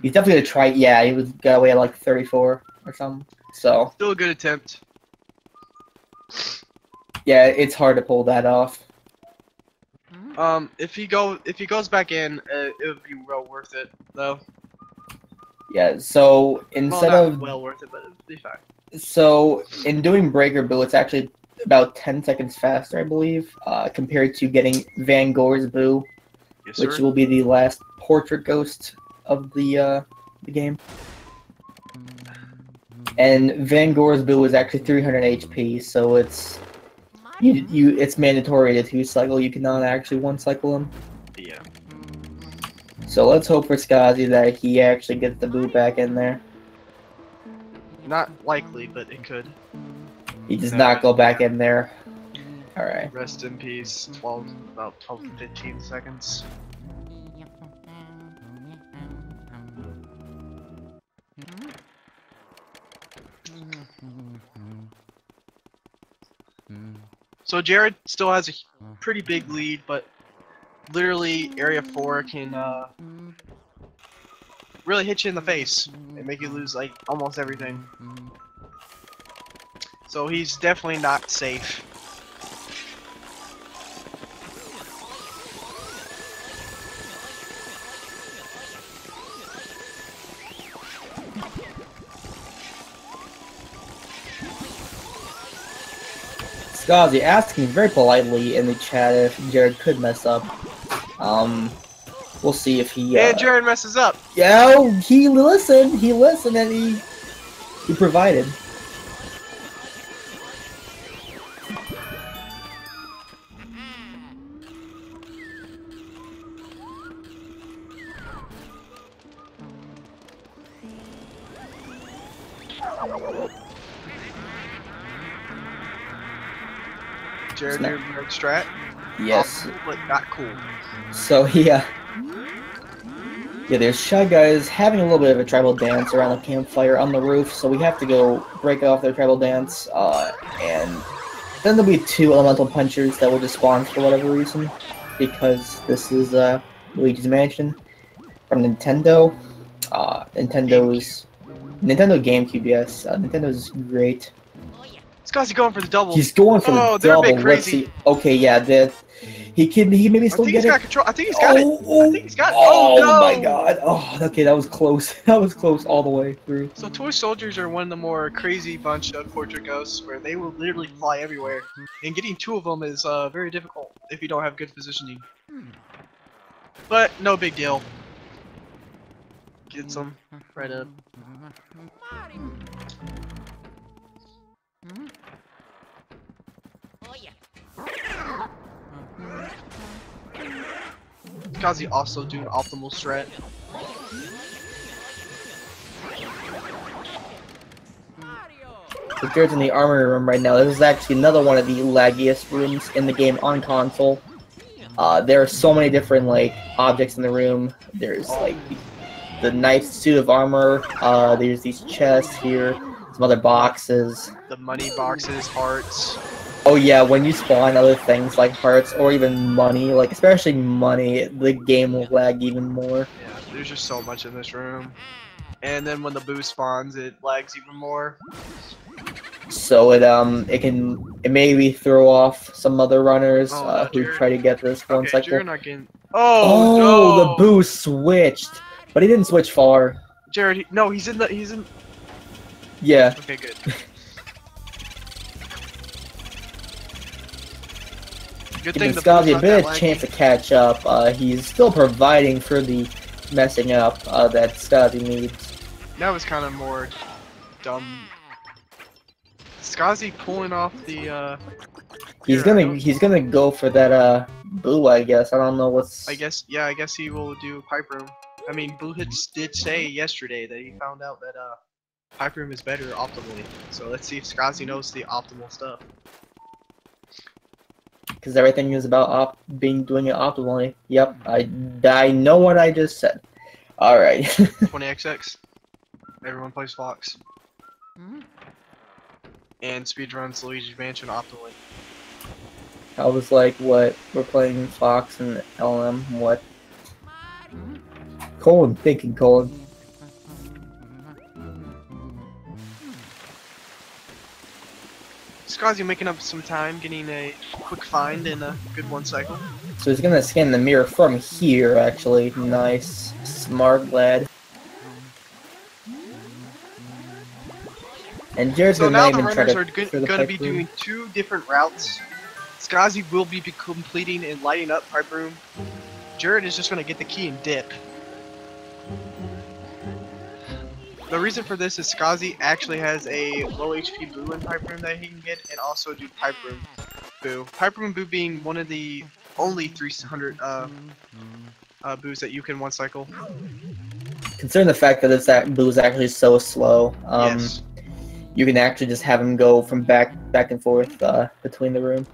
S1: He's definitely gonna try. Yeah, he was got away at like 34 or something. So
S2: still a good attempt.
S1: Yeah, it's hard to pull that off.
S2: If he goes back in, it would be well worth it though.
S1: Yeah. So instead of
S2: well worth it, but it'd be fine.
S1: So in doing Breaker Boo, it's actually about 10 seconds faster, I believe, compared to getting Van Gore's Boo,
S2: Yes,
S1: which
S2: sir.
S1: will be the last portrait ghost of the game. And Van Gore's Boo is actually 300 HP, so it's it's mandatory to 2 cycle. You cannot actually 1 cycle him.
S2: Yeah.
S1: So let's hope for Skozzy that he actually gets the Boo back in there.
S2: Not likely, but it could.
S1: He does not go back in there. Alright.
S2: Rest in peace. About 12 to 15 seconds. So Jared still has a pretty big lead, but literally Area 4 can really hit you in the face and make you lose like almost everything. So he's definitely not safe.
S1: Skozzy asking very politely in the chat if Jared could mess up. We'll see if he.
S2: And Jared messes up.
S1: Yeah, he listened. He listened, and he provided.
S2: Jared, your strat?
S1: Yes.
S2: Awesome, but not cool.
S1: So yeah, there's Shy Guys having a little bit of a tribal dance around the campfire on the roof, so we have to go break off their tribal dance, and then there'll be 2 elemental punchers that will just spawn for whatever reason, because this is Luigi's Mansion from Nintendo. Nintendo GameCube, yes. Nintendo's great.
S2: Skozzy going for the double.
S1: He's going for the
S2: they're a
S1: double.
S2: bit
S1: Let's
S2: crazy.
S1: see. Okay, yeah, he maybe still get it.
S2: I think he's got control. I think he's got it. I think he's got it.
S1: Oh
S2: no!
S1: My God! Oh, okay, that was close. That was close all the way through.
S2: So toy soldiers are one of the more crazy bunch of portrait ghosts where they will literally fly everywhere, and getting 2 of them is very difficult if you don't have good positioning. But no big deal. Gets them right up. Skozzy also doing optimal strat.
S1: So Jared's in the armory room right now. This is actually another one of the laggiest rooms in the game on console. There are so many different like objects in the room. There's like the nice suit of armor. There's these chests here. Some other boxes.
S2: The money boxes, hearts.
S1: Oh yeah, when you spawn other things like hearts or even money, like especially money, the game will lag even more.
S2: Yeah, there's just so much in this room. And then when the boo spawns, it lags even more.
S1: So it maybe throw off some other runners who
S2: Jared.
S1: try to get this one
S2: Okay,
S1: cycle.
S2: Jared not getting... Oh, no!
S1: The boo switched, but he didn't switch far.
S2: Jared, he's in...
S1: Yeah.
S2: Okay, good. Good thing
S1: Giving Skozzy a bit of chance to catch up. He's still providing for the messing up that Skozzy needs.
S2: That was kind of more dumb. Skozzy pulling off the
S1: He's gonna go for that boo, I guess. I don't know what's.
S2: I guess he will do pipe room. I mean, Boo did say yesterday that he found out that pipe room is better optimally. So let's see if Skozzy knows the optimal stuff.
S1: Because everything is about doing it optimally. Yep, I know what I just said. All right.
S2: 20xx. Everyone plays Fox. And speedruns Luigi Mansion optimally.
S1: I was like, what? We're playing Fox and LM, what? Colin, thinking Colin.
S2: Skozzy making up some time, getting a quick find and a good one cycle.
S1: So he's gonna scan the mirror from here, actually. Nice. Smart lad. And Jared's
S2: So
S1: gonna
S2: now
S1: not
S2: the
S1: even try
S2: runners
S1: to
S2: are going to be doing 2 different routes. Skozzy will be completing and lighting up Pipe Room. Jared is just going to get the key and dip. The reason for this is Skozzy actually has a low HP Boo in Pipe Room that he can get, and also do Pipe Room Boo. Pipe Room Boo being one of the only 300 Boos that you can one cycle.
S1: Considering the fact that that Boo is actually so slow,
S2: Yes.
S1: you can actually just have him go from back and forth between the room.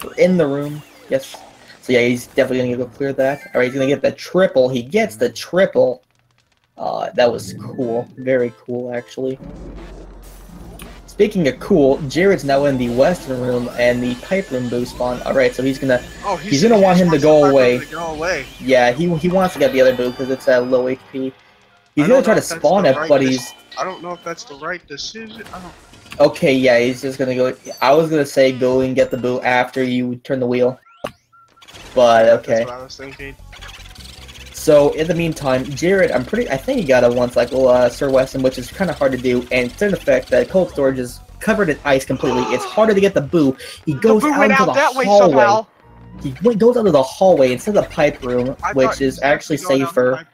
S1: Or in the room, yes. So yeah, he's definitely gonna go clear that. Alright, he's gonna get the triple. He gets the triple. That was cool. Very cool, actually. Speaking of cool, Jared's now in the western room and the pipe room Boo spawn. Alright, so he's gonna want him to go away. Yeah, he wants to get the other Boo because it's at low HP. He's gonna try to spawn it, but he's...
S2: I don't know if that's the right decision. I don't...
S1: Okay, yeah, he's just gonna go... I was gonna say go and get the Boo after you turn the wheel. But, okay.
S2: That's what I was thinking.
S1: So, in the meantime, Jared, I think he got a one-cycle Sir Weston, which is kind of hard to do, and considering the fact that cold storage is covered in ice completely, it's harder to get the Boo. He goes out into the hallway. He goes out of the hallway instead of the pipe room, which is actually safer.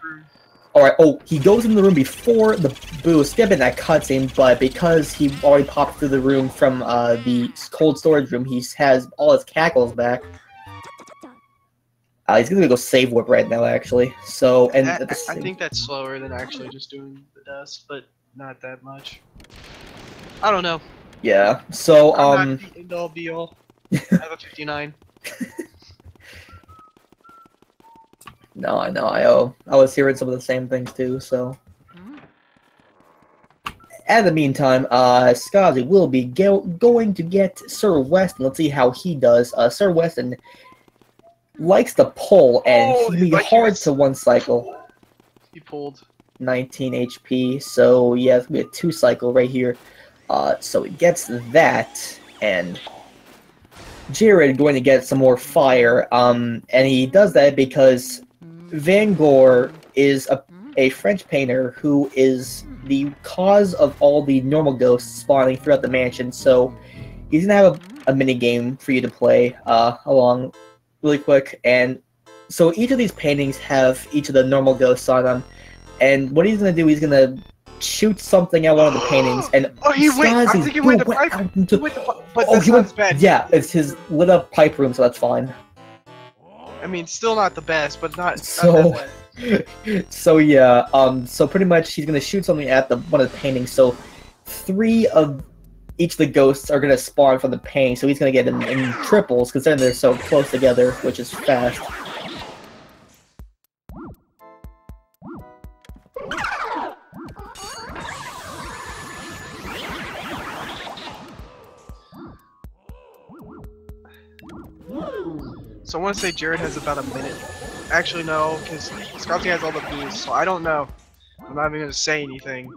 S1: Alright, he goes into the room before the Boo, skipping that cutscene, but because he already popped through the room from the cold storage room, he has all his cackles back. He's gonna go save whip right now, actually. So, and
S2: I think that's slower than actually just doing the dust, but not that much. I don't know.
S1: Yeah. So,
S2: I'm not the end-all be-all. I have a 59.
S1: No, I know. I was hearing some of the same things too. So, in the meantime, Skozzy will be going to get Sir Weston. Let's see how he does. Sir Weston likes to pull, and he'd be hard to one cycle.
S2: He pulled
S1: 19 HP, so yeah, it's gonna be a 2 cycle right here. So he gets that, and Jared going to get some more fire. And he does that because Van Gogh is a French painter who is the cause of all the normal ghosts spawning throughout the mansion. So he's gonna have a mini game for you to play along. Really quick, and so each of these paintings have each of the normal ghosts on them, and what he's gonna do, he's gonna shoot something at one of the paintings, and
S2: he went. I think he went to pipe. But that's not bad.
S1: Yeah, it's his lit up pipe room, so that's fine.
S2: I mean, still not the best, but not
S1: so.
S2: Not that bad.
S1: So yeah, so pretty much he's gonna shoot something at one of the paintings. So 3 of each of the ghosts are going to spawn from the painting, so he's going to get them in triples, considering they're so close together, which is fast.
S2: So I want to say Jared has about a minute. Actually, no, because Skozzy has all the Boos, so I don't know. I'm not even going to say anything.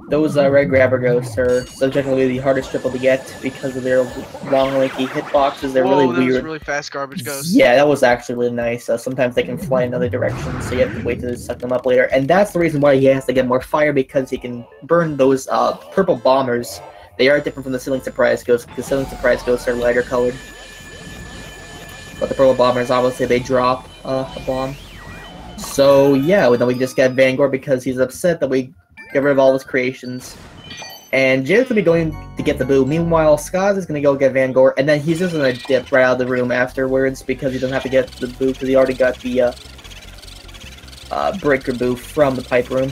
S1: Those red grabber ghosts are subjectively the hardest triple to get because of their long, lanky hitboxes. They're really weird.
S2: Was really fast garbage ghosts.
S1: Yeah, that was actually really nice. Sometimes they can fly in another direction, so you have to wait to suck them up later. And that's the reason why he has to get more fire, because he can burn those purple bombers. They are different from the ceiling surprise ghosts, because ceiling surprise ghosts are lighter colored. But the purple bombers, obviously, they drop a bomb. So yeah, then we just got Van Gogh because he's upset that we get rid of all his creations. And Jared's gonna be going to to get the boo. Meanwhile, Skaz is going to go get Van Gore, and then he's just going to dip right out of the room afterwards because he doesn't have to get the boo because he already got the breaker boo from the pipe room.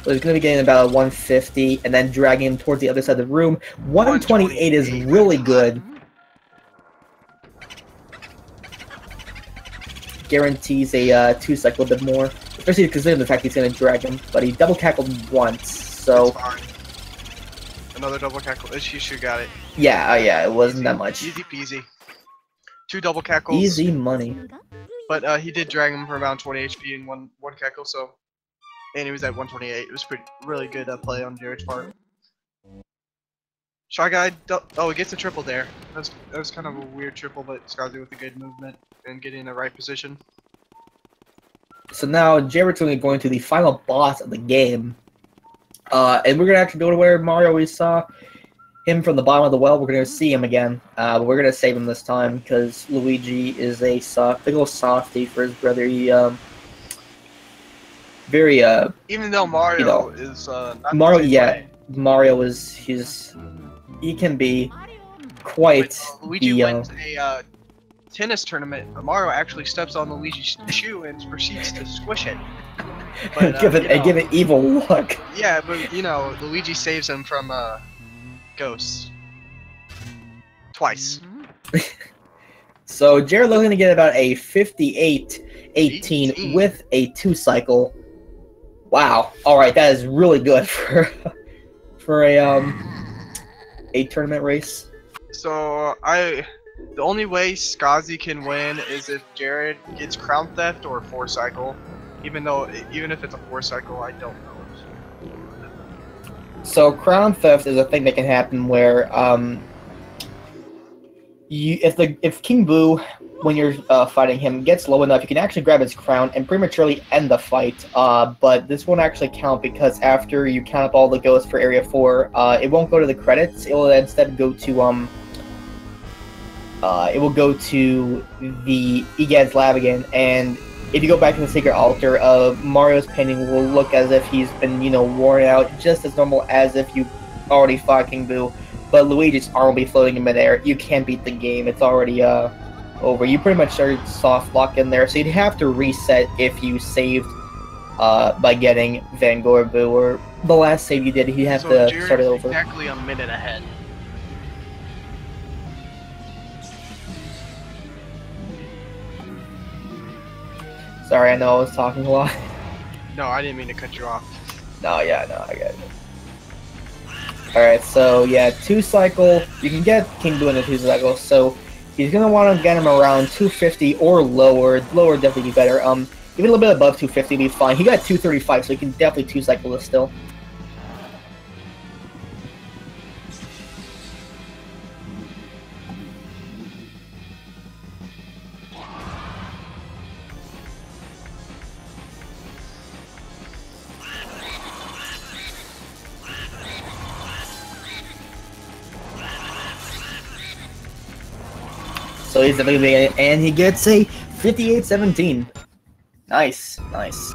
S1: So he's going to be getting about a 150 and then dragging him towards the other side of the room. 128 is really good. Guarantees a 2-cycle a bit more, especially considering the fact he's going to drag him. But he double cackled once, so...
S2: That's fine. Another double cackle. He should got it.
S1: Yeah, yeah, it wasn't that much.
S2: Easy peasy. 2 double cackles.
S1: Easy money.
S2: But he did drag him for around 20 HP in one cackle, so... And he was at 128. It was really good play on Jared's part. Shy Guy, oh, he gets a triple there. That was kind of a weird triple, but Skozzy with a good movement and getting in the right position.
S1: So now Jared's going to the final boss of the game. And we're going to actually go to where Mario, we saw him from the bottom of the well. We're going to see him again. But we're going to save him this time because Luigi is a big old softy for his brother. He, very,
S2: even though Mario,
S1: you know,
S2: is, not
S1: Mario, yeah,
S2: way.
S1: Mario is, he can be quite
S2: when Luigi wins a tennis tournament, Mario actually steps on Luigi's shoe and proceeds to squish it. But,
S1: give it evil look.
S2: Yeah, but you know, Luigi saves him from ghosts twice.
S1: So Jared looking to get about a 58-18 with a 2-cycle. Wow. All right, that is really good for a tournament race.
S2: So the only way Skozzy can win is if Jared gets Crown Theft or 4-cycle. Even if it's a 4-cycle, I don't know.
S1: So Crown Theft is a thing that can happen where if King Boo, when you're fighting him, gets low enough, you can actually grab his crown and prematurely end the fight. But this won't actually count because after you count up all the ghosts for Area 4, it won't go to the credits. It will instead go to it will go to the Egad's lab again. And if you go back to the Secret Altar, Mario's painting will look as if he's been, worn out, just as normal as if you already fought King Boo. But Luigi's arm will be floating in midair. You can't beat the game. It's already over. You pretty much started soft lock in there, so you'd have to reset if you saved by getting Van Gore Boo, or the last save you did, you have to start it over.
S2: Exactly a minute ahead.
S1: Sorry, I know I was talking a lot.
S2: No, I didn't mean to cut you off.
S1: No, yeah, no, I get it. Alright, so yeah, 2-cycle. You can get King Boo in a 2-cycle, so he's gonna want to get him around 250 or lower. Lower definitely be better. Even a little bit above 250 would be fine. He got 235, so he can definitely 2-cycle this still. So he's definitely, and he gets a 58-17. Nice, nice.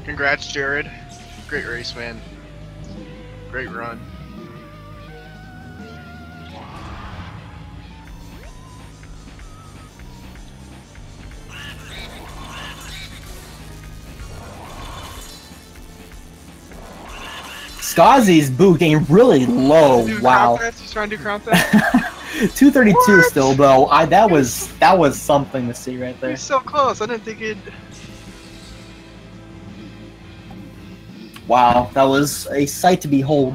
S2: Congrats, Jared. Great race, man. Great run.
S1: Skozzy's Boo getting really low. Wow.
S2: He's trying to do Crown Theft.
S1: 232
S2: What?
S1: still though. That was something to see right there.
S2: He's so close. I didn't think he'd.
S1: Wow, that was a sight to behold,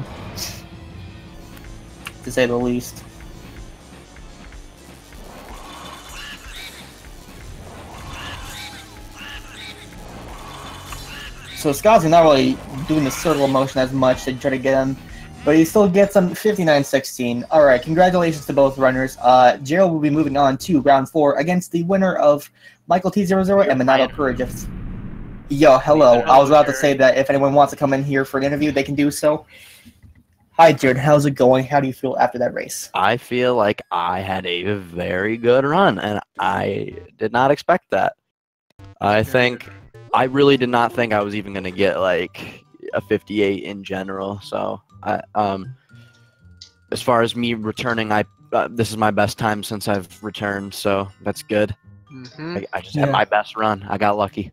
S1: to say the least. So Skozzy not really doing the circle motion as much to try to get him, but he still gets him 59-16. Alright, congratulations to both runners. Gerald will be moving on to round 4 against the winner of Michael T00 and Minato Courageous. Yo, hello. I was about to say that if anyone wants to come in here for an interview, they can do so. Hi, Jared. How's it going? How do you feel after that race?
S3: I feel like I had a very good run, and I did not expect that. I really did not think I was even going to get like a 58 in general. So, as far as me returning, this is my best time since I've returned, so that's good. I just had my best run. I got lucky.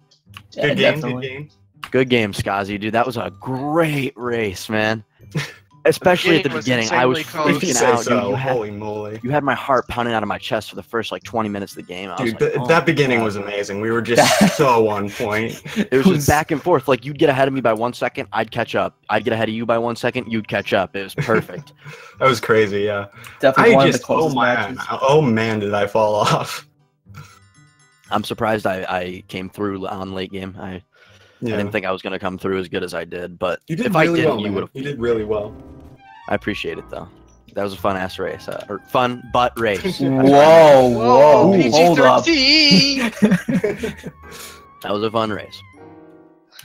S1: Yeah,
S4: Good game. Good game.
S3: Good game, Skozzy, dude. That was a great race, man. Especially at the beginning, I was freaking out.
S4: So. Holy moly!
S3: You had my heart pounding out of my chest for the first like 20 minutes of the game.
S4: Dude, that beginning was amazing. We were just so on point.
S3: It was just back and forth. Like you'd get ahead of me by 1 second, I'd catch up. I'd get ahead of you by 1 second, you'd catch up. It was perfect.
S4: That was crazy. Yeah.
S1: Definitely one of the closest matches.
S4: Oh man, did I fall off?
S3: I'm surprised I came through on late game. I didn't think I was gonna come through as good as I did, but if I didn't, you would have.
S4: You did really well.
S3: I apprecied it though. That was a fun ass race, or fun butt race.
S1: Whoa, hold up.
S3: That was a fun race.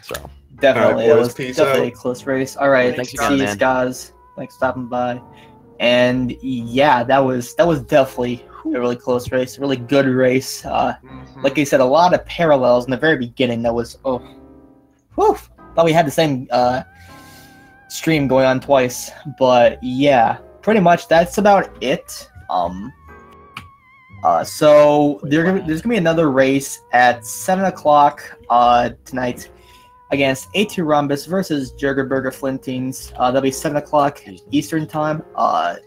S3: So
S1: definitely,
S4: right,
S1: it was definitely a close race. All right,
S3: thanks
S1: see you guys. Thanks for stopping by. And yeah, that was definitely a really close race, a really good race. Like I said, a lot of parallels in the very beginning. That was thought we had the same stream going on twice, but yeah, pretty much that's about it. So there's gonna be another race at 7 o'clock tonight against A2 Rhombus versus Burger Flintings. That'll be 7 o'clock Eastern time.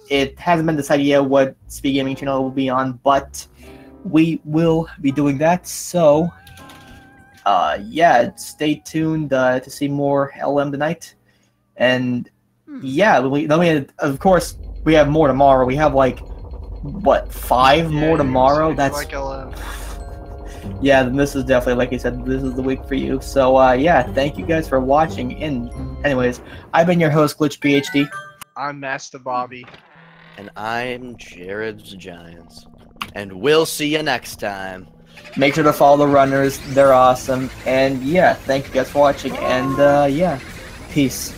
S1: It hasn't been decided yet what Speed Gaming channel will be on, but we will be doing that. So yeah, stay tuned to see more LM tonight. And yeah, of course we have more tomorrow. We have like what, 5 more tomorrow? That's
S2: like
S1: yeah, this is definitely, like I said, this is the week for you. So yeah, thank you guys for watching. And anyways, I've been your host, Glitch PhD.
S2: I'm Master Bobby.
S3: And I'm JaredsGiantz. And we'll see you next time.
S1: Make sure to follow the runners. They're awesome. And yeah, thank you guys for watching. And yeah, peace.